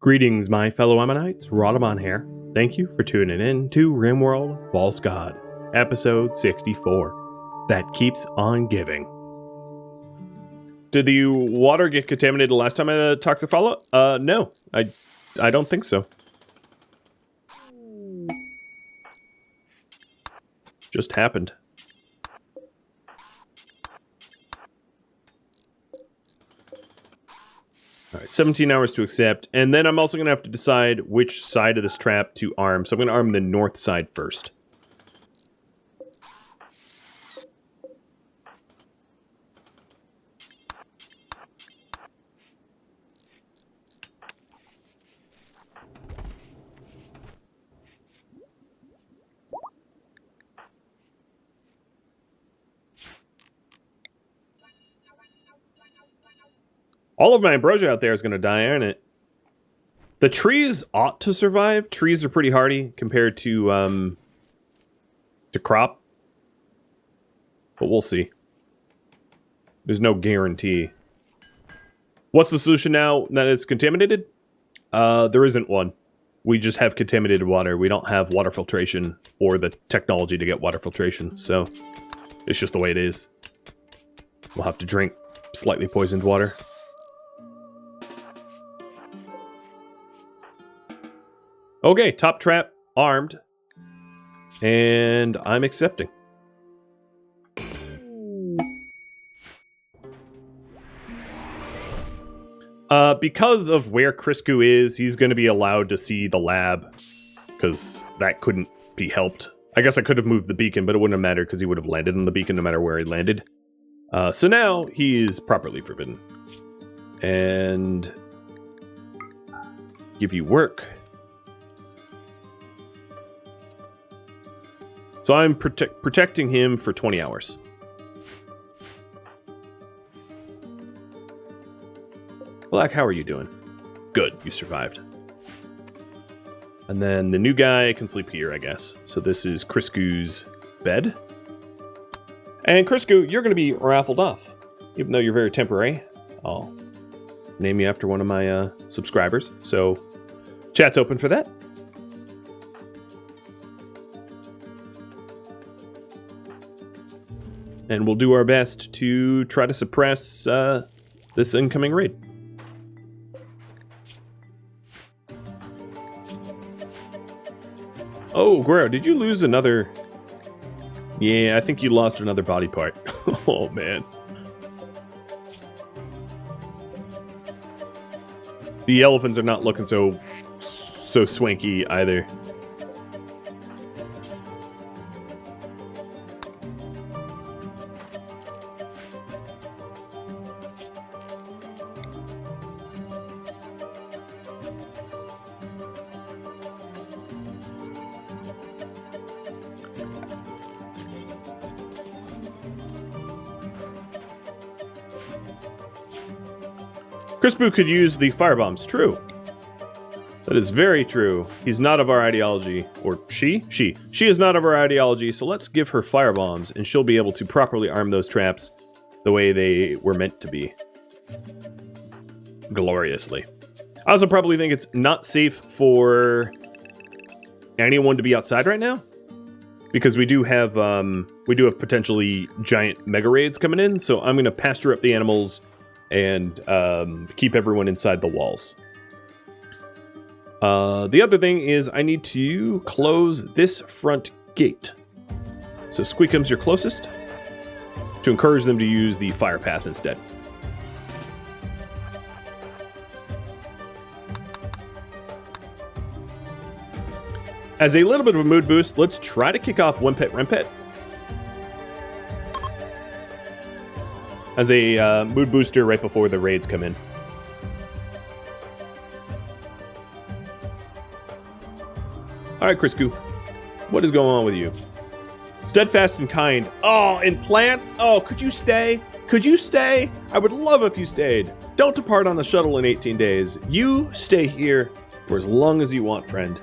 Greetings, my fellow Ammonites. Rhadamant here. Thank you for tuning in to RimWorld False God, episode 64. That keeps on giving. Did the water get contaminated last time I had a toxic fallout? No. I don't think so. Just happened. All right, 17 hours to accept, and then I'm also going to have to decide which side of this trap to arm. So I'm going to arm the north side first. All of my ambrosia out there is going to die, aren't it? The trees ought to survive. Trees are pretty hardy compared to crop. But we'll see. There's no guarantee. What's the solution now that it's contaminated? There isn't one. We just have contaminated water. We don't have water filtration or the technology to get water filtration. So it's just the way it is. We'll have to drink slightly poisoned water. Okay, top trap, armed, and I'm accepting. Because of where Criscu is, he's going to be allowed to see the lab, because that couldn't be helped. I guess I could have moved the beacon, but it wouldn't have mattered because he would have landed on the beacon no matter where he landed. So now he is properly forbidden. And give you work. So I'm protecting him for 20 hours. Black, how are you doing? Good, you survived. And then the new guy can sleep here, I guess. So this is Criscu's bed. And Criscu, you're going to be raffled off. Even though you're very temporary, I'll name you after one of my subscribers. So chat's open for that. And we'll do our best to try to suppress this incoming raid. Oh, Guerrero, did you lose another? Yeah, I think you lost another body part. Oh, man. The elephants are not looking so swanky either. Criscu could use the firebombs. True. That is very true. He's not of our ideology. Or she? She is not of our ideology, so let's give her firebombs, and she'll be able to properly arm those traps the way they were meant to be. Gloriously. I also probably think it's not safe for anyone to be outside right now, because we do have potentially giant mega raids coming in, so I'm going to pasture up the animals and keep everyone inside the walls. The other thing is I need to close this front gate. So Squeakum's your closest, to encourage them to use the fire path instead. As a little bit of a mood boost, let's try to kick off Wimpet Rempet. As a mood booster right before the raids come in. Alright, Criscu. What is going on with you? Steadfast and kind. Oh, and plants? Oh, could you stay? Could you stay? I would love if you stayed. Don't depart on the shuttle in 18 days. You stay here for as long as you want, friend.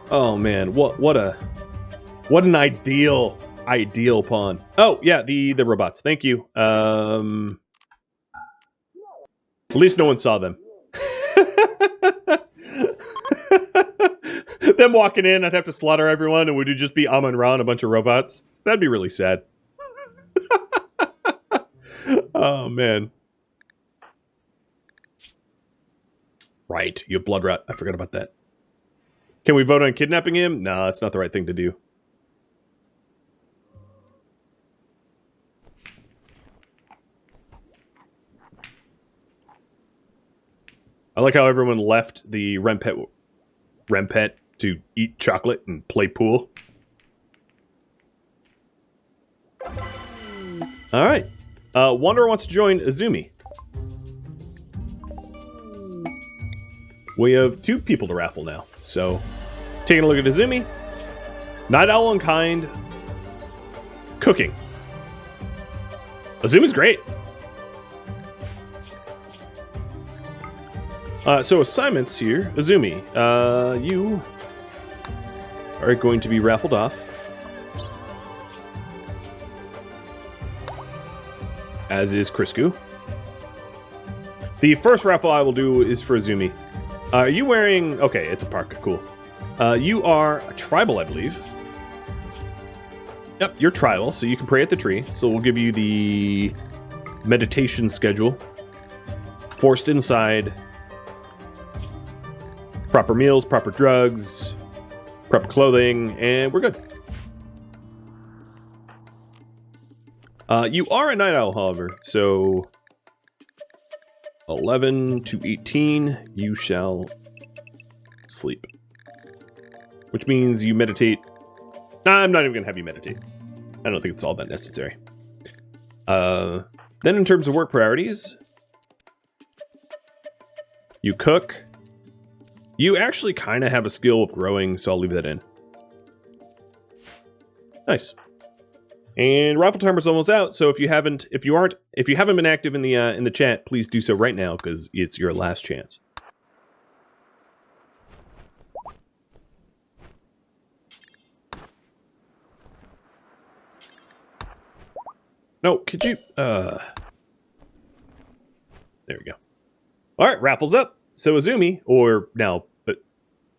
Oh man, what an ideal pawn. Oh, yeah, the robots. Thank you. At least no one saw them. them walking in, I'd have to slaughter everyone, and would it just be Amon-Ra and a bunch of robots? That'd be really sad. Oh, man. Right, you have blood rot. I forgot about that. Can we vote on kidnapping him? No, that's not the right thing to do. I like how everyone left the Rempet to eat chocolate and play pool. All right. Wanderer wants to join Azumi. We have 2 people to raffle now. So, taking a look at Azumi. Night Owl Unkind. Cooking. Azumi's great. So assignments here. Azumi, you are going to be raffled off. As is Criscu. The first raffle I will do is for Azumi. Are you wearing... Okay, it's a parka. Cool. You are a tribal, I believe. Yep, you're tribal, so you can pray at the tree. So we'll give you the meditation schedule. Forced inside... Proper meals, proper drugs, proper clothing, and we're good. You are a night owl, however, so 11 to 18, you shall sleep. Which means you meditate. Nah, I'm not even going to have you meditate. I don't think it's all that necessary. Then in terms of work priorities, you cook. You actually kind of have a skill of growing, so I'll leave that in. Nice. And raffle timer's almost out, so if you haven't been active in the chat, please do so right now because it's your last chance. No, could you there we go. All right, raffle's up. So Azumi, or now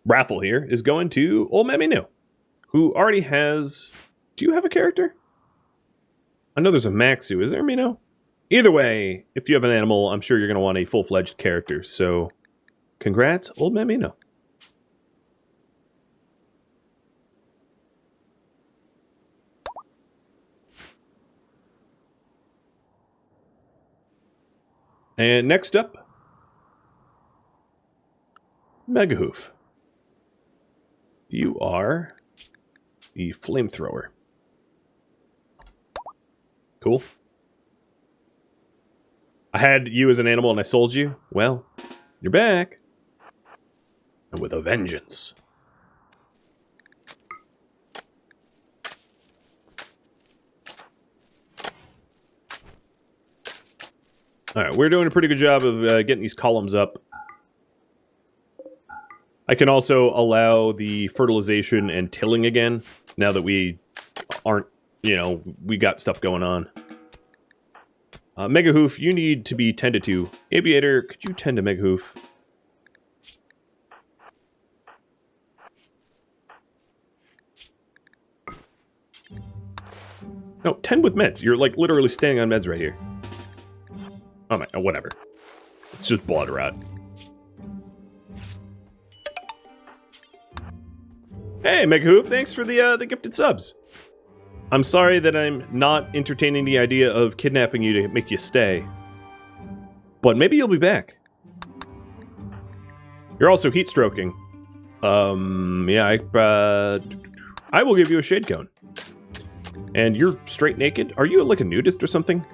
Raffle here, is going to Old Man Minu, who already has... Do you have a character? I know there's a Maxu. Is there, Mino? Either way, if you have an animal, I'm sure you're going to want a full-fledged character. So, congrats, Old Man Mino. And next up... Megahoof. You are the flamethrower. Cool. I had you as an animal and I sold you. Well, you're back. And with a vengeance. Alright, we're doing a pretty good job of getting these columns up. I can also allow the fertilization and tilling again, now that we aren't, we got stuff going on. Megahoof, you need to be tended to. Aviator, could you tend to Megahoof? No, tend with meds. You're, like, literally standing on meds right here. Oh my, whatever. It's just blood rot. Hey, Megahoof, thanks for the gifted subs. I'm sorry that I'm not entertaining the idea of kidnapping you to make you stay. But maybe you'll be back. You're also heat stroking. Yeah, I will give you a shade cone. And you're straight naked? Are you like a nudist or something?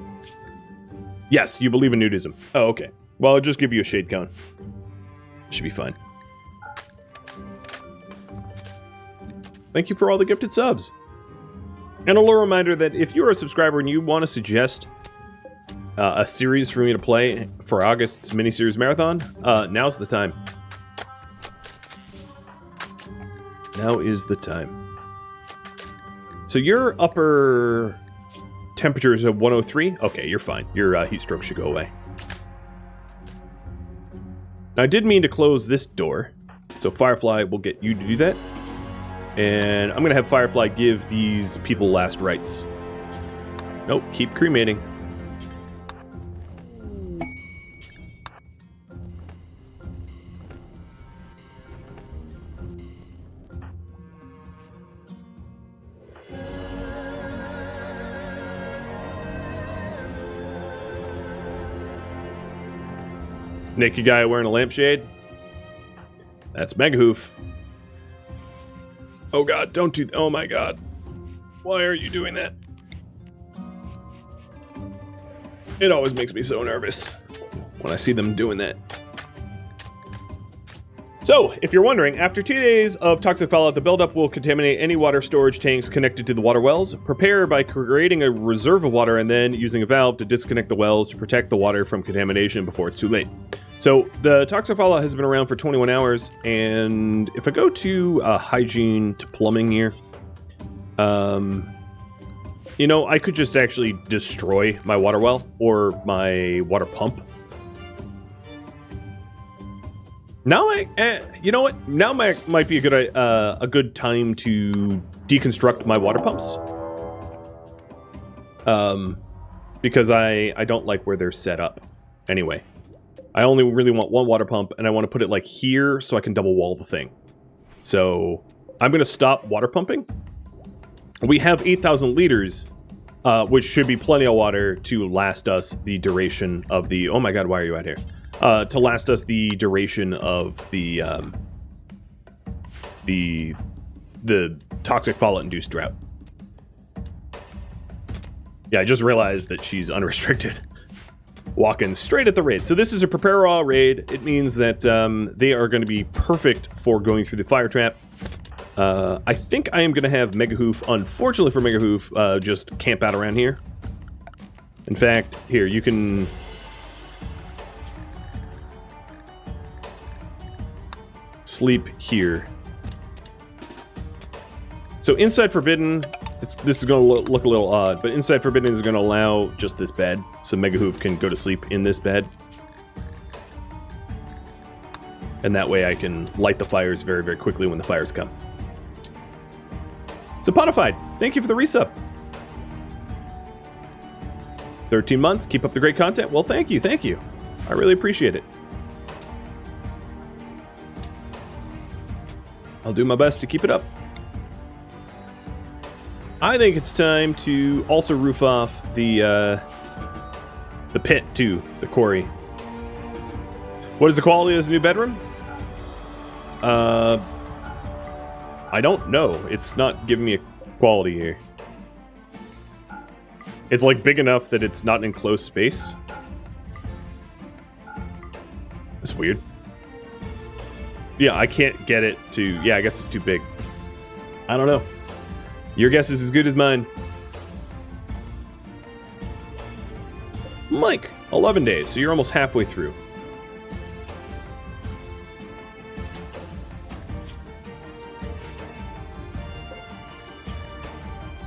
Yes, you believe in nudism. Oh, okay. Well, I'll just give you a shade cone. Should be fine. Thank you for all the gifted subs. And a little reminder that if you're a subscriber and you want to suggest a series for me to play for August's miniseries marathon, now's the time. Now is the time. So your upper temperature is at 103? Okay, you're fine. Your heat stroke should go away. Now, I did mean to close this door, so Firefly will get you to do that. And I'm going to have Firefly give these people last rites. Nope, keep cremating. Naked guy wearing a lampshade. That's Megahoof. Oh god, don't do oh my god. Why are you doing that? It always makes me so nervous when I see them doing that. So, if you're wondering, after 2 days of toxic fallout, the buildup will contaminate any water storage tanks connected to the water wells. Prepare by creating a reserve of water and then using a valve to disconnect the wells to protect the water from contamination before it's too late. So, the toxic fallout has been around for 21 hours, and if I go to hygiene to plumbing here, you know, I could just actually destroy my water well or my water pump. Now, you know what? Now might be a good time to deconstruct my water pumps. Because I don't like where they're set up. Anyway, I only really want one water pump, and I want to put it like here so I can double wall the thing. So I'm going to stop water pumping. We have 8,000 liters, which should be plenty of water to last us the duration of the... Oh my god, why are you out here? To last us the duration of the toxic fallout-induced drought. Yeah, I just realized that she's unrestricted. Walking straight at the raid. So this is a prepare raw raid. It means that they are going to be perfect for going through the fire trap. I think I am going to have Megahoof, unfortunately for Megahoof, just camp out around here. In fact, here, you can... sleep here. So inside Forbidden, this is going to look a little odd, but inside Forbidden is going to allow just this bed, so Megahoof can go to sleep in this bed. And that way I can light the fires very, very quickly when the fires come. Saponified, thank you for the resub. 13 months, keep up the great content. Well, thank you, thank you. I really appreciate it. I'll do my best to keep it up. I think it's time to also roof off the pit too, the quarry. What is the quality of this new bedroom? I don't know. It's not giving me a quality here. It's like big enough that it's not an enclosed space. That's weird. Yeah, I can't get it to... Yeah, I guess it's too big. I don't know. Your guess is as good as mine. Mike, 11 days, so you're almost halfway through.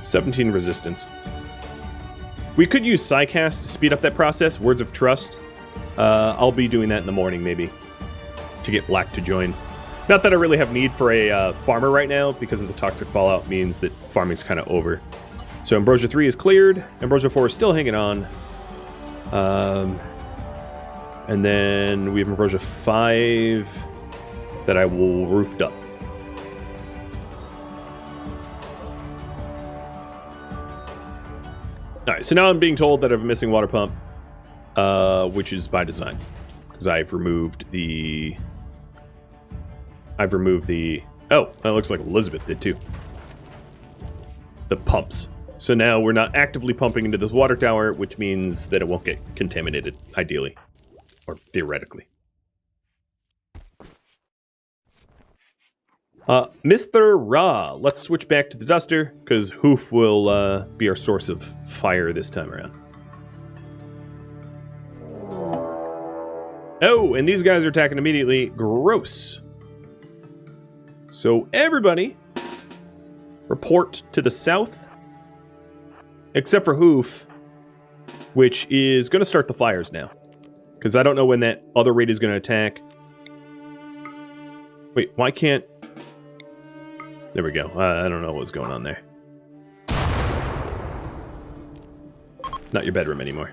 $17 resistance. We could use Psycast to speed up that process, Words of Trust. I'll be doing that in the morning, maybe. To get Black to join. Not that I really have need for a farmer right now, because of the toxic fallout means that farming's kind of over. So Ambrosia 3 is cleared. Ambrosia 4 is still hanging on. And then we have Ambrosia 5 that I will roofed up. Alright, so now I'm being told that I have a missing water pump, which is by design. Because I've removed the... Oh, that looks like Elizabeth did too. The pumps. So now we're not actively pumping into this water tower, which means that it won't get contaminated, ideally. Or theoretically. Mr. Ra, let's switch back to the Duster, because Hoof will be our source of fire this time around. Oh, and these guys are attacking immediately. Gross. So everybody, report to the south, except for Hoof, which is going to start the fires now. Because I don't know when that other raid is going to attack. Wait, why can't... There we go. I don't know what's going on there. It's not your bedroom anymore.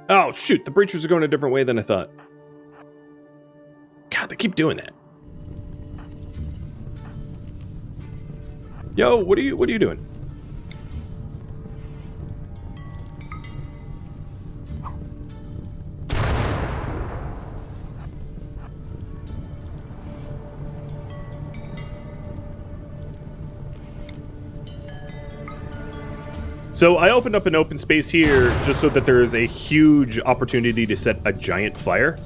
Oh, shoot. The breachers are going a different way than I thought. God, they keep doing that. Yo, what are you doing? So I opened up an open space here just so that there is a huge opportunity to set a giant fire.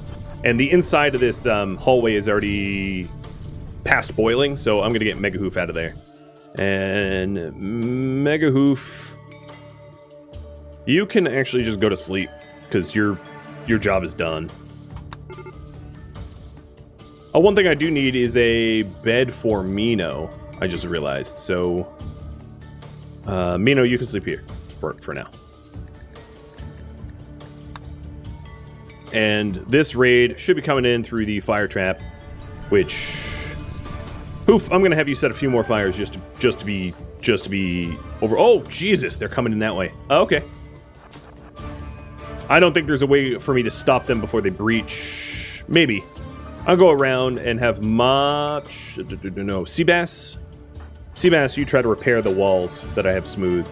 And the inside of this hallway is already past boiling, so I'm going to get Mega Hoof out of there. And Mega Hoof, you can actually just go to sleep because your job is done. Oh, one thing I do need is a bed for Mino, I just realized. So, Mino, you can sleep here for now. And this raid should be coming in through the fire trap, which... Hoof, I'm gonna have you set a few more fires just to be over. Oh, Jesus, they're coming in that way. Oh, okay. I don't think there's a way for me to stop them before they breach. Maybe. I'll go around and have no, Seabass. Seabass, you try to repair the walls that I have smooth.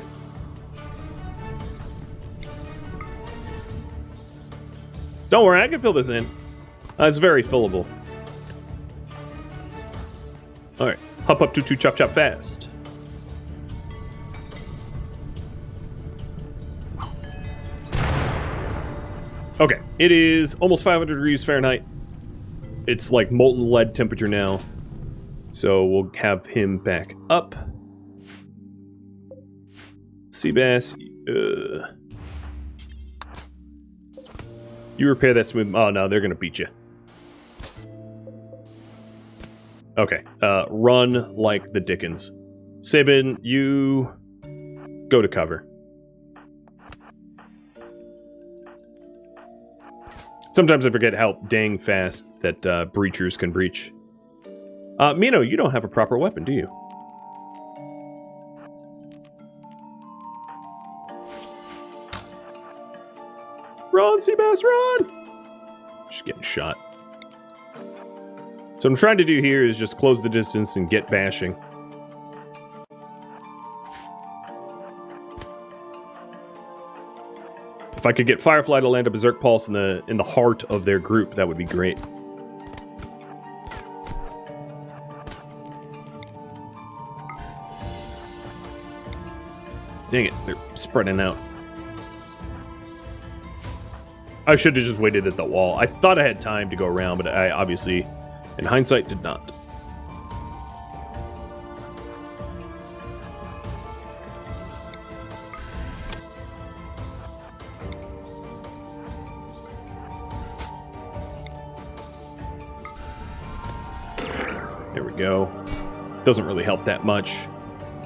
Don't worry, I can fill this in. It's very fillable. Alright, hop up, toot, chop, chop, fast. Okay, it is almost 500 degrees Fahrenheit. It's like molten lead temperature now. So we'll have him back up. Seabass, you repair that smooth. Oh no, they're gonna beat you. Okay, run like the Dickens. Sabin, you go to cover. Sometimes I forget how dang fast that breachers can breach. Mino, you don't have a proper weapon, do you? Run, Seabass, run! She's getting shot. So what I'm trying to do here is just close the distance and get bashing. If I could get Firefly to land a Berserk Pulse in the heart of their group, that would be great. Dang it, they're spreading out. I should have just waited at the wall. I thought I had time to go around, but I obviously, in hindsight, did not. There we go. Doesn't really help that much.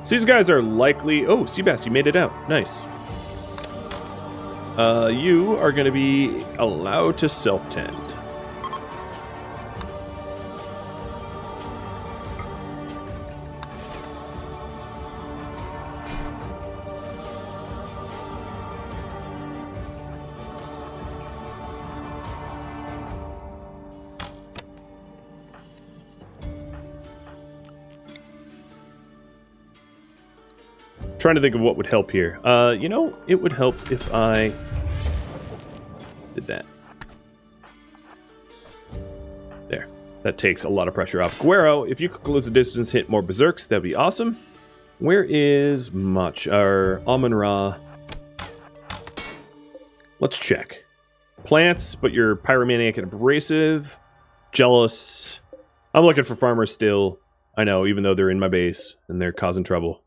So these guys are likely... Oh, Seabass, you made it out. Nice. You are going to be allowed to self-tend. Trying to think of what would help here. You know, it would help if I did that. There. That takes a lot of pressure off. Guero, if you could close the distance, hit more berserks, that'd be awesome. Where is Mach or Amon-Ra? Let's check. Plants, but you're pyromaniac and abrasive. Jealous. I'm looking for farmers still. I know, even though they're in my base and they're causing trouble.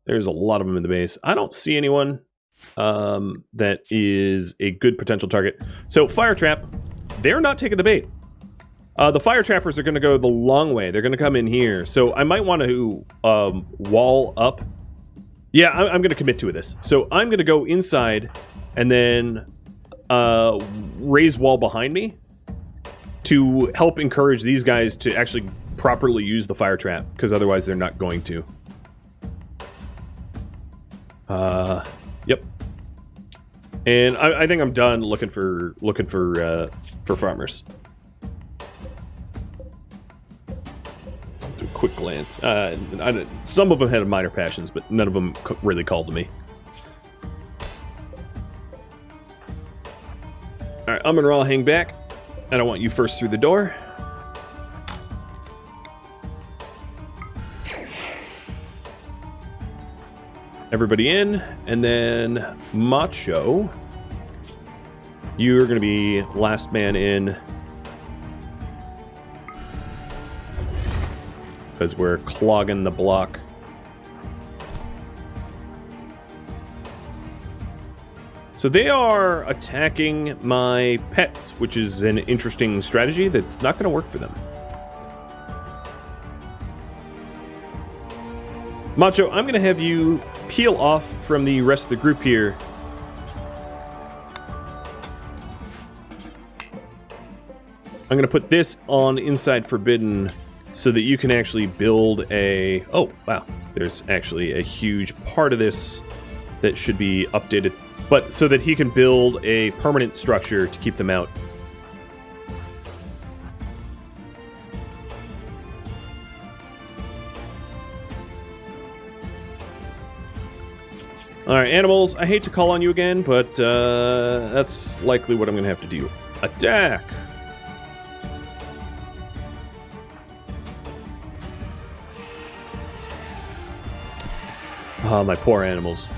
There's a lot of them in the base. I don't see anyone that is a good potential target. So, Fire Trap, they're not taking the bait. The Fire Trappers are going to go the long way. They're going to come in here. So, I might want to wall up Yeah, I'm going to commit to this. So I'm going to go inside and then raise wall behind me to help encourage these guys to actually properly use the fire trap, because otherwise they're not going to. Yep. And I think I'm done looking for farmers. Do a quick glance. Some of them had minor passions, but none of them really called to me. All right, I'm gonna all hang back, and I want you first through the door. Everybody in, and then Macho, you're going to be last man in because we're clogging the block. So they are attacking my pets, which is an interesting strategy that's not going to work for them. Macho, I'm going to have you peel off from the rest of the group here. I'm going to put this on Inside Forbidden so that you can actually build a... Oh, wow. There's actually a huge part of this that should be updated. But so that he can build a permanent structure to keep them out. Alright, animals, I hate to call on you again, but that's likely what I'm going to have to do. Attack! Oh, my poor animals.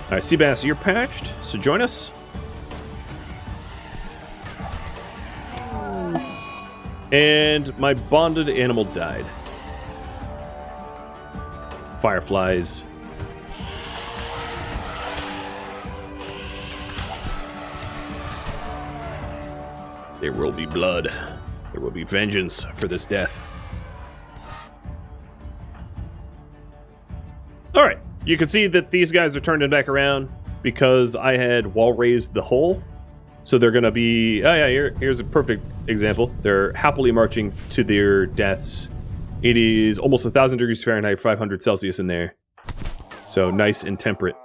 Alright, Seabass, you're patched, so join us. And my bonded animal died. Fireflies. There will be blood. There will be vengeance for this death. Alright, you can see that these guys are turning back around because I had wall raised the hole. So they're going to be... Oh yeah, here's a perfect example. They're happily marching to their deaths. It is almost 1,000 degrees Fahrenheit, 500 Celsius in there. So nice and temperate.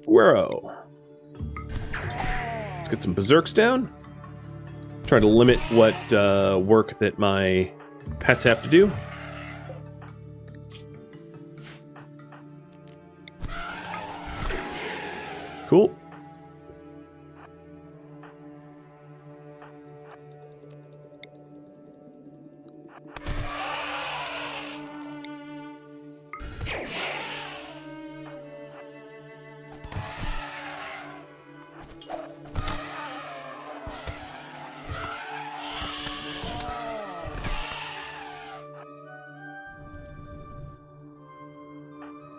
Guero. Let's get some berserks down. Try to limit what work that my pets have to do. Cool.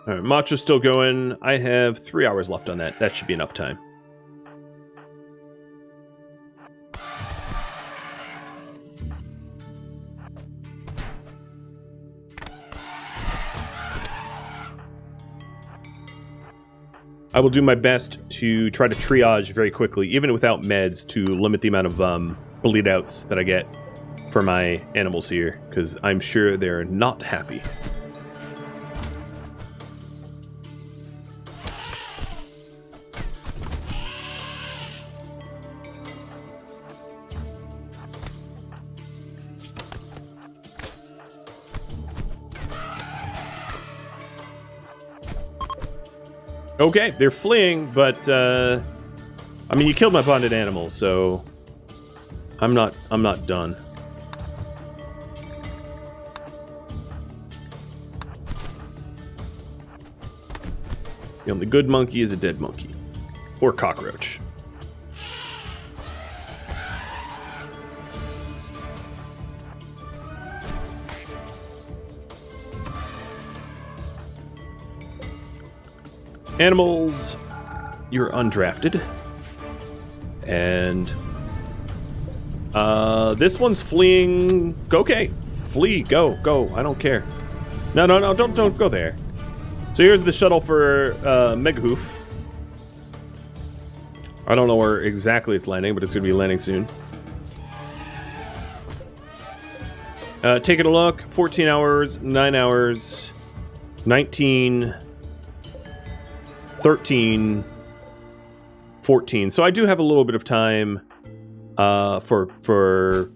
Alright, Macho's still going. I have 3 hours left on that. That should be enough time. I will do my best to try to triage very quickly, even without meds, to limit the amount of bleed outs that I get for my animals here, because I'm sure they're not happy. Okay, they're fleeing, but I mean, you killed my bonded animal, so I'm not done. The only good monkey is a dead monkey or cockroach. Animals, you're undrafted. And this one's fleeing. Okay, flee. Go, go. I don't care. No, no, no, don't go there. So here's the shuttle for Megahoof. I don't know where exactly it's landing, but it's going to be landing soon. Taking a look. 14 hours, 9 hours, 19, 13, 14. So I do have a little bit of time for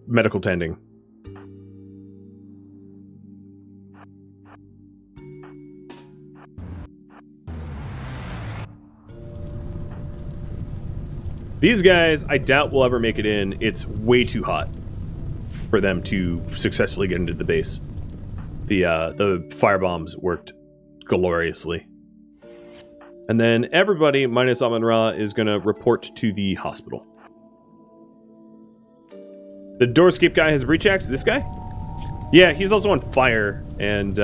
medical tending. These guys, I doubt will ever make it in. It's way too hot for them to successfully get into the base. The firebombs worked gloriously. And then everybody, minus Amon-Ra, is going to report to the hospital. The doorscape guy has breach axe. This guy? Yeah, he's also on fire. And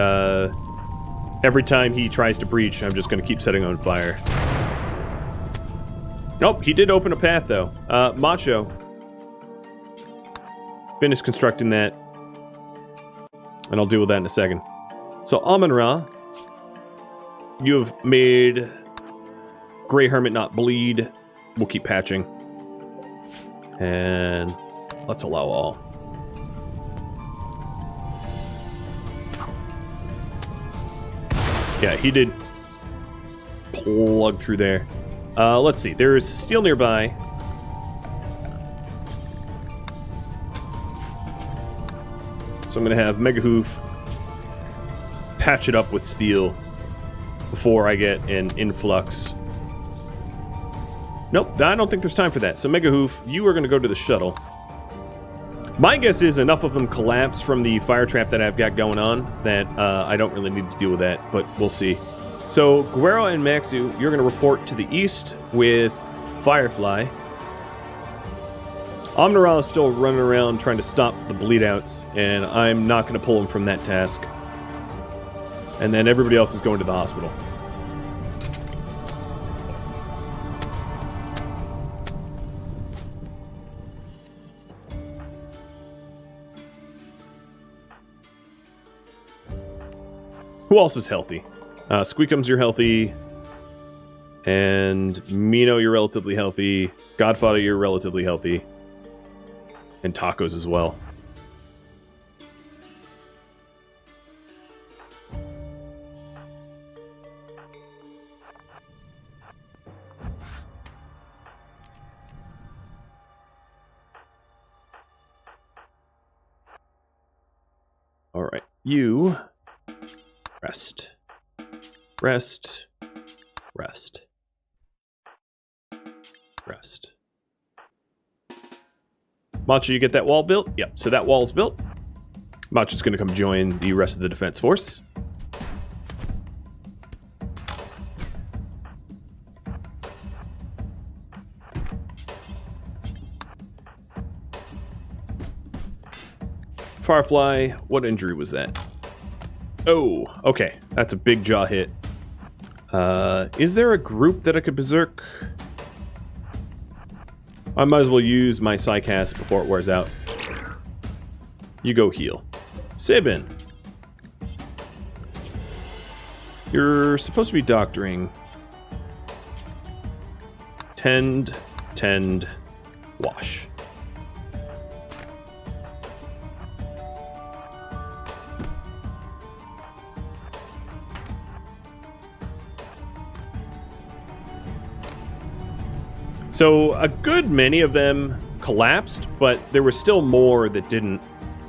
every time he tries to breach, I'm just going to keep setting on fire. Nope, he did open a path, though. Macho. Finish constructing that. And I'll deal with that in a second. So, Amon-Ra, you have made Grey Hermit not bleed. We'll keep patching. And let's allow all. Yeah, he did plug through there. Let's see. There's steel nearby. So I'm going to have Megahoof patch it up with steel before I get an influx. Nope, I don't think there's time for that. So Megahoof, you are going to go to the shuttle. My guess is enough of them collapse from the fire trap that I've got going on that I don't really need to deal with that, but we'll see. So, Guerrero and Maxu, you're going to report to the east with Firefly. Amon-Ra is still running around trying to stop the bleedouts, and I'm not going to pull him from that task. And then everybody else is going to the hospital. Who else is healthy? Squeakums, you're healthy. And Mino, you're relatively healthy. Godfather, you're relatively healthy. And Tacos as well. All right, you rest. Rest. Rest. Rest. Macho, you get that wall built? Yep, so that wall's built. Macho's going to come join the rest of the defense force. Firefly, what injury was that? Oh, okay. That's a big jaw hit. Is there a group that I could berserk? I might as well use my Psycast before it wears out. You go heal. Sabin. You're supposed to be doctoring. Tend, wash. So a good many of them collapsed, but there were still more that didn't.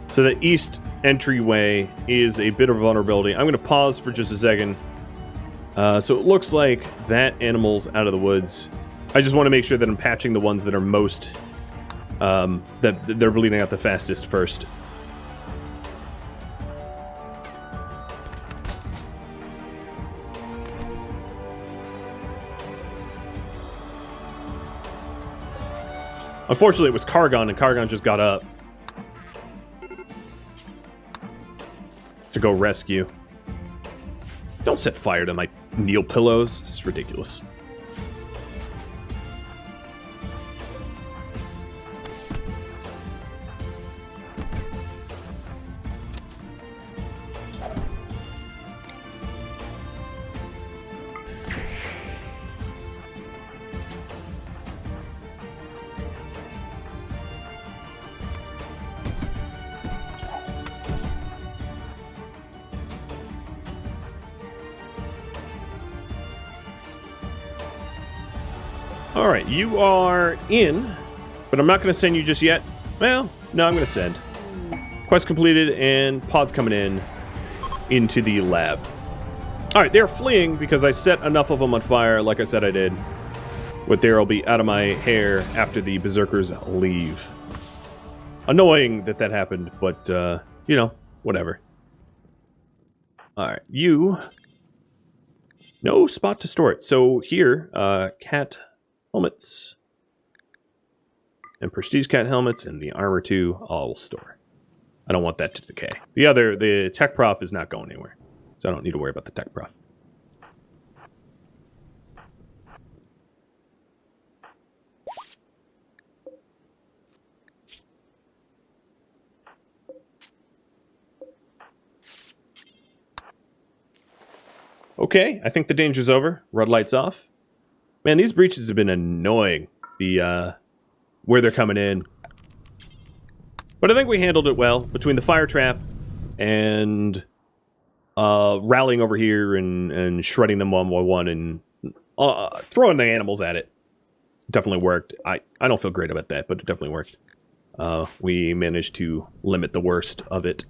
So the east entryway is a bit of a vulnerability. I'm going to pause for just a second. So it looks like that animal's out of the woods. I just want to make sure that I'm patching the ones that are most, that they're bleeding out the fastest first. Unfortunately, it was Kargon, and Kargon just got up to go rescue. Don't set fire to my kneel pillows. It's ridiculous. All right, you are in, but I'm not going to send you just yet. Well, no, I'm going to send. Quest completed, and pods coming in into the lab. All right, they're fleeing because I set enough of them on fire, like I said I did. What there will be out of my hair after the berserkers leave. Annoying that that happened, but, you know, whatever. All right, you... No spot to store it. So here, cat helmets and prestige cat helmets and the armor 2, all will store. I don't want that to decay. The tech prof is not going anywhere, so I don't need to worry about the tech prof. Okay, I think the danger's over. Red light's off. Man, these breaches have been annoying. Where they're coming in. But I think we handled it well. Between the fire trap and rallying over here and shredding them one by one and throwing the animals at it. Definitely worked. I don't feel great about that, but it definitely worked. We managed to limit the worst of it.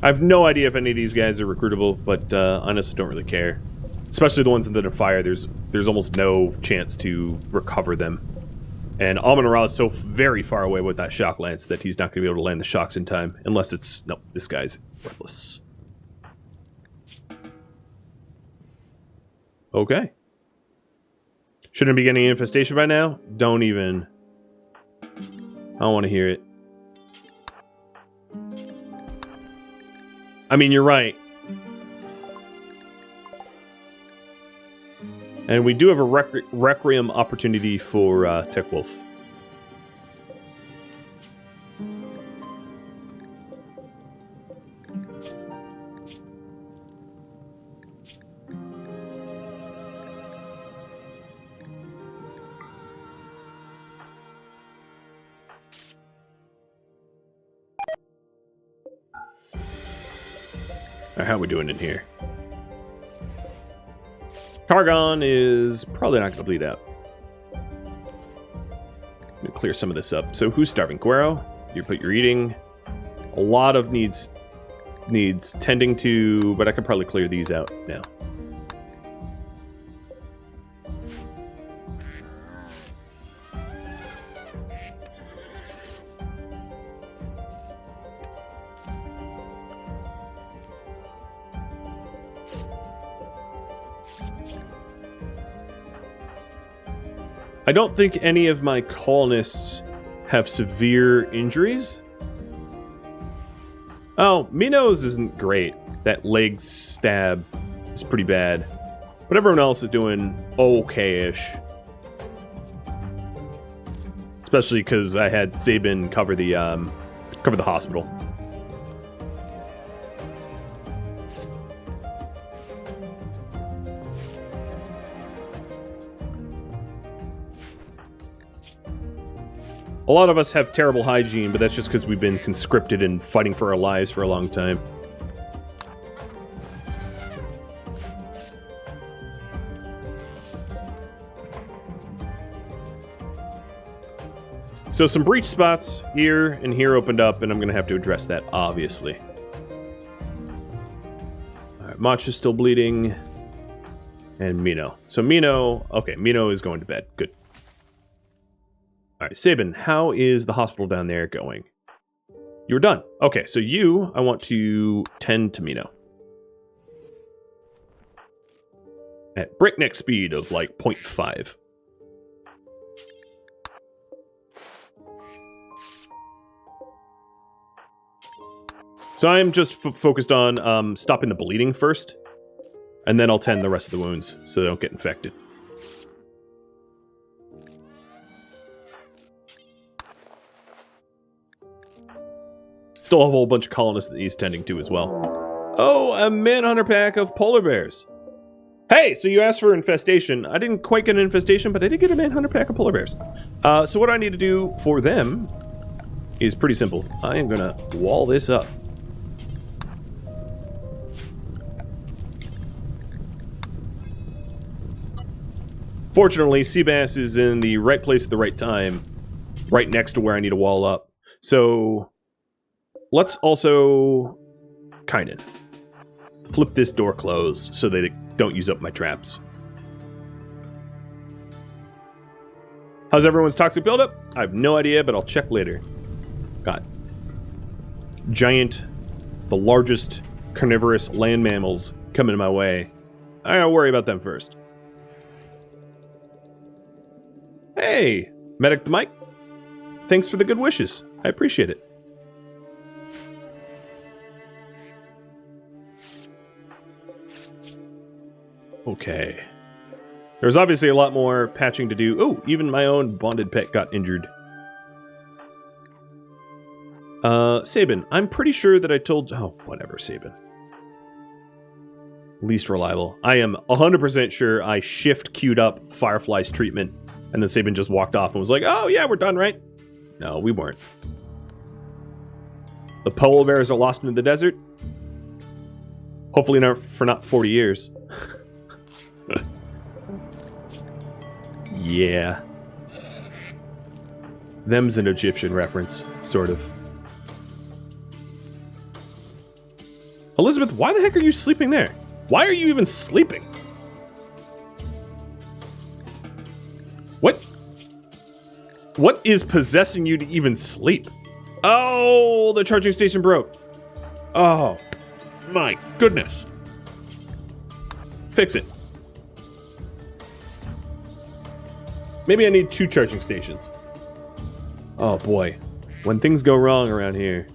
I have no idea if any of these guys are recruitable, but honestly don't really care. Especially the ones that are fire, there's almost no chance to recover them. And Amon-Ra is so very far away with that shock lance that he's not going to be able to land the shocks in time. Unless it's... No, this guy's worthless. Okay. Shouldn't be getting an infestation by now? Don't even... I don't want to hear it. I mean, you're right. And we do have a Requiem opportunity for Tech Wolf. How are we doing in here? Cargon is probably not going to bleed out. Let me clear some of this up. So who's starving? Guero? You're eating. A lot of needs tending to, but I could probably clear these out now. I don't think any of my colonists have severe injuries. Oh, Minos isn't great. That leg stab is pretty bad. But everyone else is doing okay-ish. Especially because I had Sabin cover the hospital. A lot of us have terrible hygiene, but that's just because we've been conscripted and fighting for our lives for a long time. So some breach spots here and here opened up, and I'm going to have to address that, obviously. Alright, Mach is still bleeding. And Mino. So Mino... Okay, Mino is going to bed. Good. Alright, Sabin, how is the hospital down there going? You were done. Okay, so you, I want to tend to Mino. At breakneck speed of like 0.5. So I'm just focused on stopping the bleeding first. And then I'll tend the rest of the wounds so they don't get infected. Still have a whole bunch of colonists that he's tending to as well. Oh, a manhunter pack of polar bears. Hey, so you asked for infestation. I didn't quite get an infestation, but I did get a manhunter pack of polar bears. So what do I need to do for them is pretty simple. I am going to wall this up. Fortunately, Seabass is in the right place at the right time, right next to where I need to wall up. So let's also kind of flip this door closed so that it don't use up my traps. How's everyone's toxic buildup? I have no idea, but I'll check later. Got giant, the largest carnivorous land mammals coming my way. I gotta worry about them first. Hey, Medic the Mike. Thanks for the good wishes. I appreciate it. Okay. There's obviously a lot more patching to do. Oh, even my own bonded pet got injured. Sabin, I'm pretty sure that I told... Oh, whatever, Sabin. Least reliable. I am 100% sure I shift queued up Firefly's treatment, and then Sabin just walked off and was like, oh, yeah, we're done, right? No, we weren't. The polar bears are lost into the desert. Hopefully not for 40 years. Yeah. Them's an Egyptian reference, sort of. Elizabeth, why the heck are you sleeping there? Why are you even sleeping? What is possessing you to even sleep? Oh, the charging station broke. Oh, my goodness. Fix it. Maybe I need 2 charging stations. Oh boy. When things go wrong around here,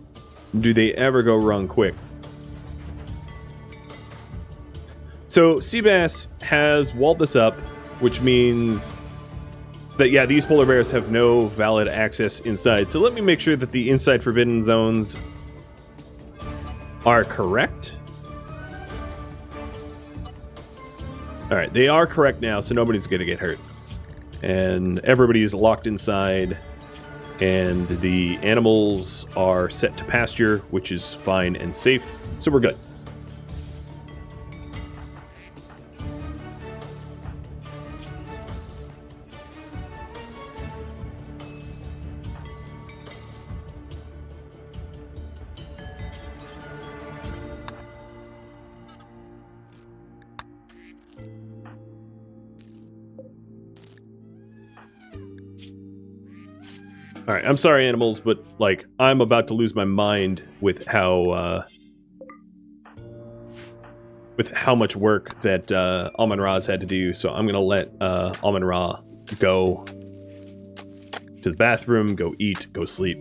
do they ever go wrong quick? So Seabass has walled this up, which means that, yeah, these polar bears have no valid access inside. So let me make sure that the inside forbidden zones are correct. Alright, they are correct now, so nobody's going to get hurt. And everybody's locked inside, and the animals are set to pasture, which is fine and safe, so we're good. Alright, I'm sorry, animals, but, like, I'm about to lose my mind with how much work that Amon-Ra's had to do, so I'm gonna let Amon-Ra go to the bathroom, go eat, go sleep.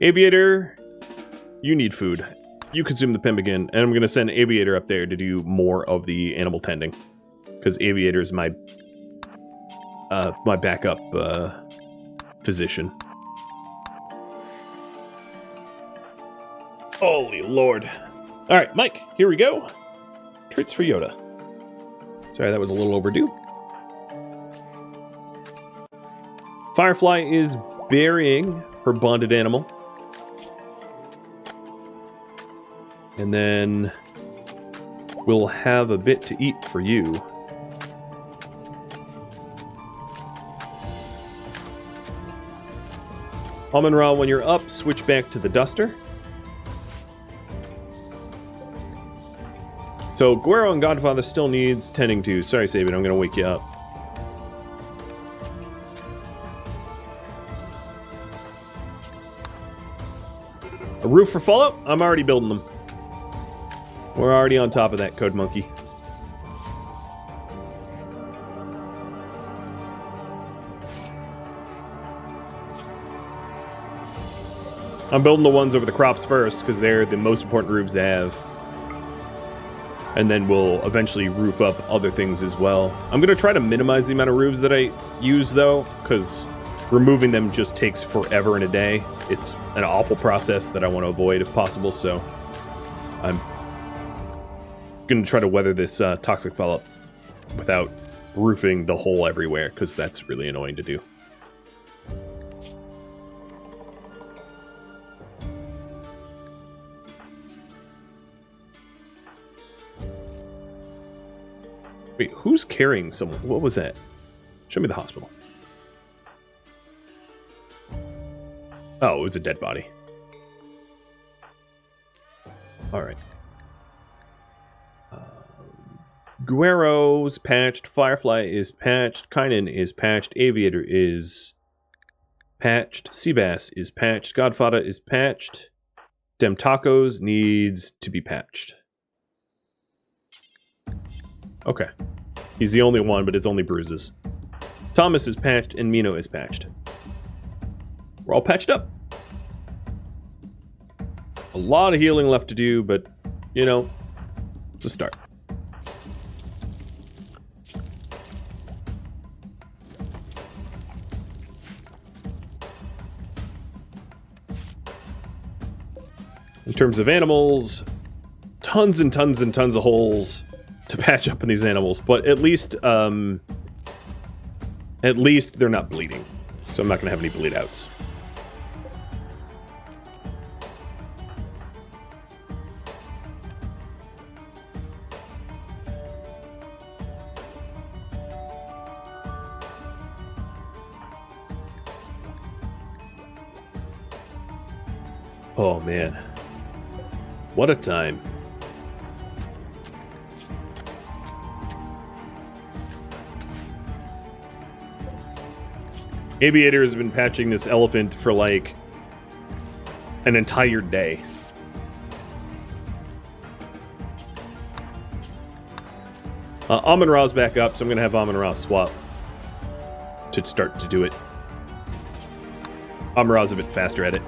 Aviator, you need food. You consume the pemmican, and I'm gonna send Aviator up there to do more of the animal tending, because Aviator's my backup physician. Holy Lord. Alright, Mike, here we go. Treats for Yoda. Sorry, that was a little overdue. Firefly is burying her bonded animal. And then we'll have a bit to eat for you. Amon-Ra, when you're up, switch back to the duster. So, Guero and Godfather still needs tending to. Sorry, Sabin, I'm going to wake you up. A roof for Fallout? I'm already building them. We're already on top of that, Code Monkey. I'm building the ones over the crops first, because they're the most important roofs to have. And then we'll eventually roof up other things as well. I'm going to try to minimize the amount of roofs that I use, though, because removing them just takes forever and a day. It's an awful process that I want to avoid if possible, so I'm going to try to weather this toxic fallout without roofing the hole everywhere, because that's really annoying to do. Wait, who's carrying someone? What was that? Show me the hospital. Oh, it was a dead body. All right. Guero's patched. Firefly is patched. Kynan is patched. Aviator is patched. Seabass is patched. Godfather is patched. Dem Tacos needs to be patched. Okay. He's the only one, but it's only bruises. Thomas is patched, and Mino is patched. We're all patched up. A lot of healing left to do, but, you know, it's a start. In terms of animals, tons and tons and tons of holes to patch up in these animals, but at least they're not bleeding, so I'm not going to have any bleed outs. Oh man, what a time. Aviator has been patching this elephant for like an entire day. Amon-Ra's back up, so I'm going to have Amon-Ra swap to start to do it. Amon-Ra's a bit faster at it.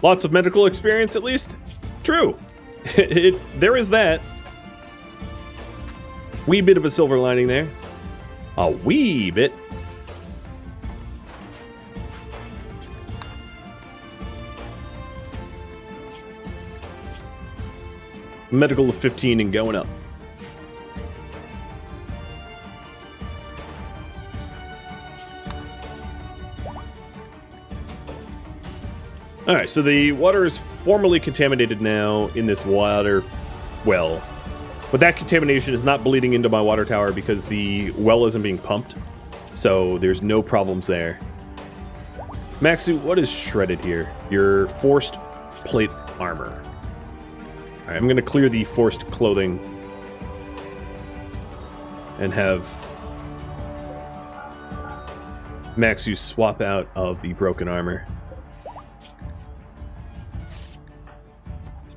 Lots of medical experience, at least. True. There is that. Wee bit of a silver lining there. A wee bit. Medical of 15 and going up. Alright, so the water is formally contaminated now in this water well. But that contamination is not bleeding into my water tower because the well isn't being pumped. So there's no problems there. Maxu, what is shredded here? Your forced plate armor. Alright, I'm going to clear the forced clothing and have Maxu swap out of the broken armor.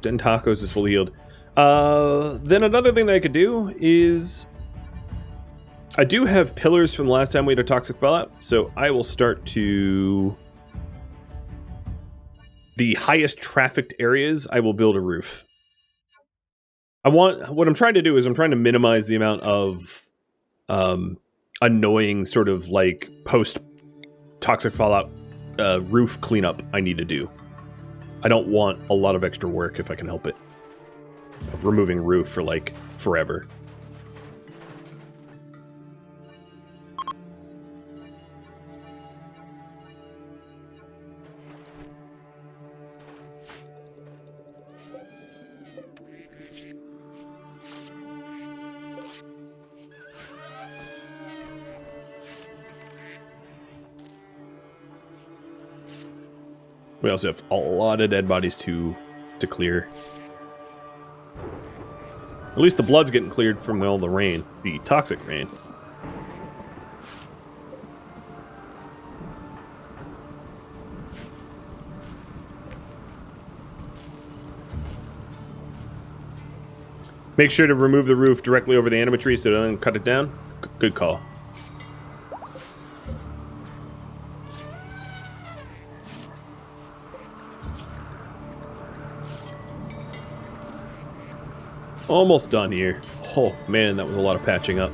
Den Tacos is fully healed. Then another thing that I could do is I do have pillars from the last time we had a toxic fallout, so I will start to the highest trafficked areas. I will build a roof. What I'm trying to do is I'm trying to minimize the amount of annoying sort of like post toxic fallout roof cleanup I need to do. I don't want a lot of extra work if I can help it. Of removing roof for like forever. We also have a lot of dead bodies to clear. At least the blood's getting cleared from all the rain, the toxic rain. Make sure to remove the roof directly over the animatree so it doesn't cut it down. Good call. Almost done here. Oh man, that was a lot of patching up.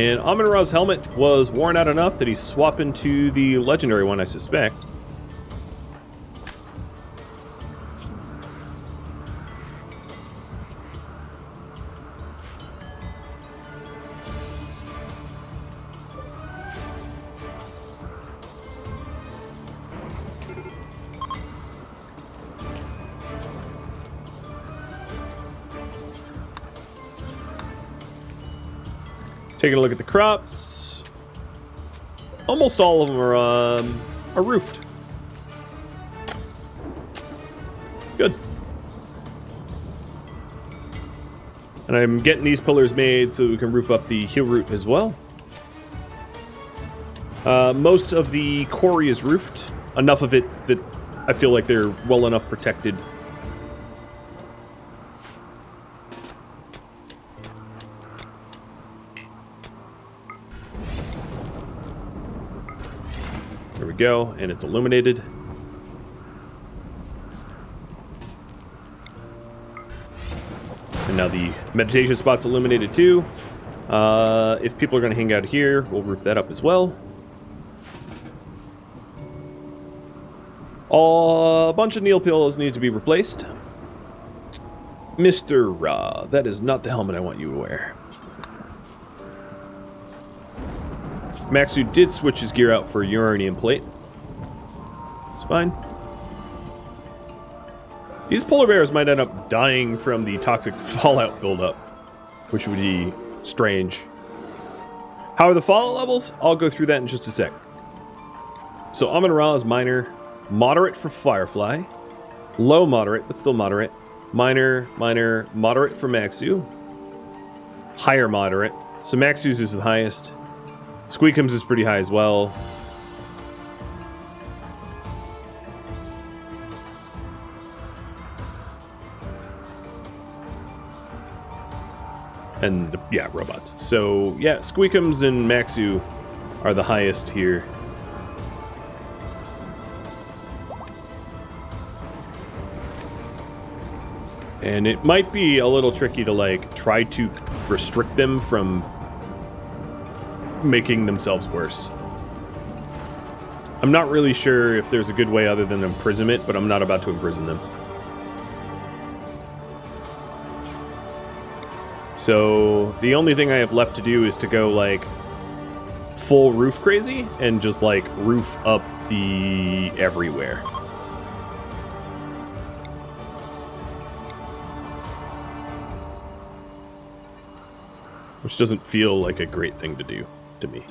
And Amun-Ra's helmet was worn out enough that he's swapping to the legendary one, I suspect. Taking a look at the crops. Almost all of them are roofed. Good. And I'm getting these pillars made so that we can roof up the heel root as well. Most of the quarry is roofed. Enough of it that I feel like they're well enough protected. There we go, and it's illuminated. And now the meditation spot's illuminated too. If people are going to hang out here, we'll roof that up as well. A bunch of Neil pillows need to be replaced. Mr. Ra, that is not the helmet I want you to wear. Maxu did switch his gear out for a uranium plate. It's fine. These polar bears might end up dying from the toxic fallout buildup, which would be strange. How are the fallout levels? I'll go through that in just a sec. So Amun-Ra is minor, moderate for Firefly, low moderate, but still moderate, minor, minor, moderate for Maxu, higher moderate. So Maxu's is the highest. Squeakums is pretty high as well. And, yeah, robots. So, yeah, Squeakums and Maxu are the highest here. And it might be a little tricky to, like, try to restrict them from making themselves worse. I'm not really sure if there's a good way other than imprisonment, but I'm not about to imprison them. So the only thing I have left to do is to go like full roof crazy and just like roof up the everywhere. Which doesn't feel like a great thing to do to me.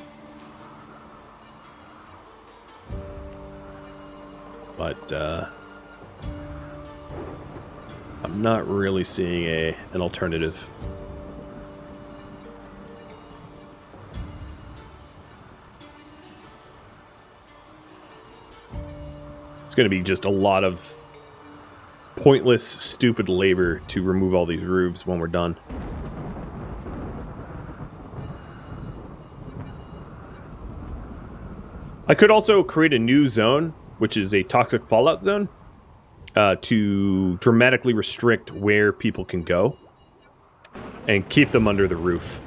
But I'm not really seeing an alternative. It's going to be just a lot of pointless, stupid labor to remove all these roofs when we're done. I could also create a new zone, which is a toxic fallout zone, to dramatically restrict where people can go and keep them under the roof.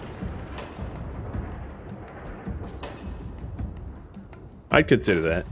I'd consider that.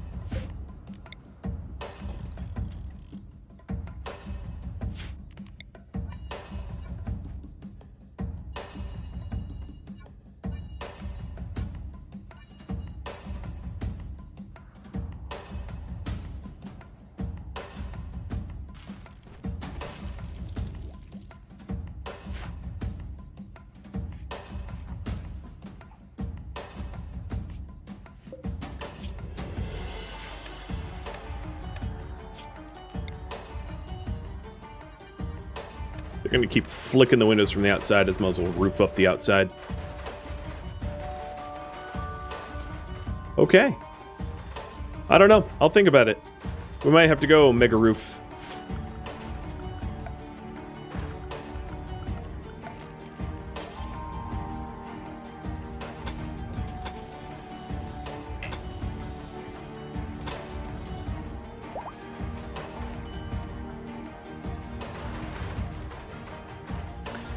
They're going to keep flicking the windows from the outside, as well as we'll roof up the outside. Okay. I don't know. I'll think about it. We might have to go mega roof.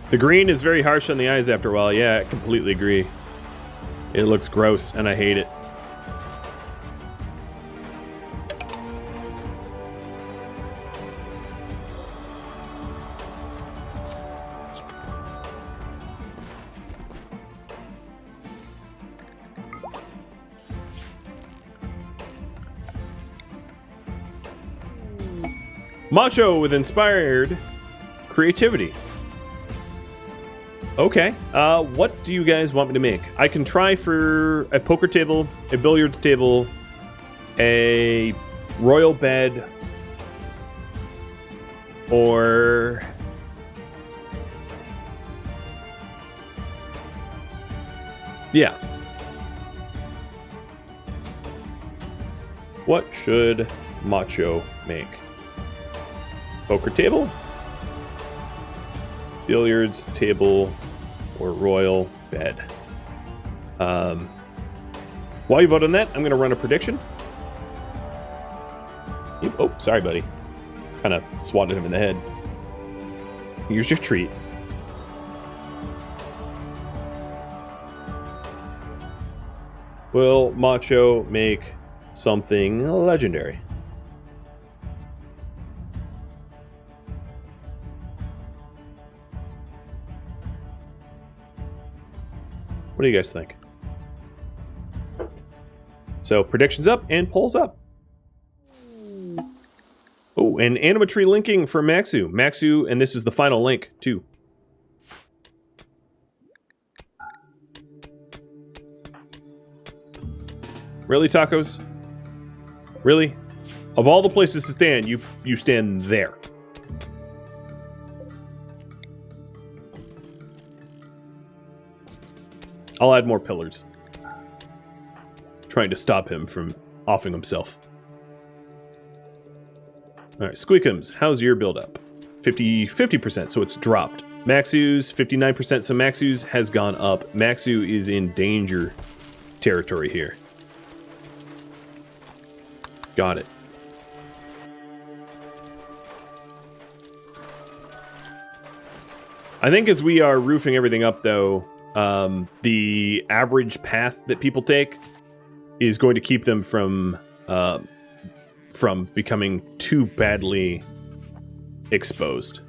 The green is very harsh on the eyes after a while. Yeah, I completely agree. It looks gross, and I hate it. Macho with inspired creativity. Okay, what do you guys want me to make? I can try for a poker table, a billiards table, a royal bed, or... yeah. What should Macho make? Poker table, billiards table, or royal bed. While you vote on that, I'm going to run a prediction. Oh, sorry, buddy. Kind of swatted him in the head. Here's your treat. Will Macho make something legendary? What do you guys think? So, predictions up and polls up. Oh, and animatry linking for Maxu. Maxu, and this is the final link, too. Really, tacos? Really? Of all the places to stand, you stand there. I'll add more pillars. Trying to stop him from offing himself. Alright, Squeakums, how's your build-up? 50%, so it's dropped. Maxu's 59%, so Maxu's has gone up. Maxu is in danger territory here. Got it. I think as we are roofing everything up, though, the average path that people take is going to keep them from becoming too badly exposed.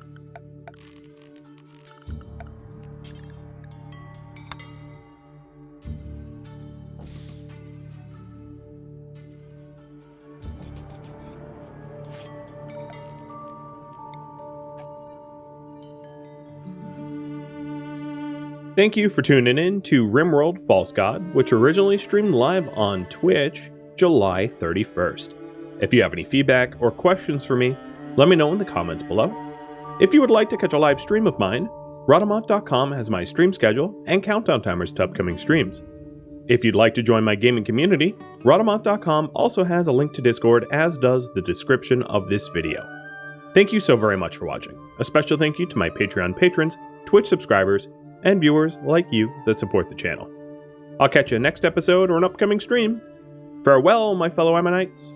Thank you for tuning in to RimWorld False God, which originally streamed live on Twitch July 31st. If you have any feedback or questions for me, let me know in the comments below. If you would like to catch a live stream of mine, Rhadamant.com has my stream schedule and countdown timers to upcoming streams. If you'd like to join my gaming community, Rhadamant.com also has a link to Discord, as does the description of this video. Thank you so very much for watching. A special thank you to my Patreon patrons, Twitch subscribers, and viewers like you that support the channel. I'll catch you next episode or an upcoming stream. Farewell, my fellow Ammonites.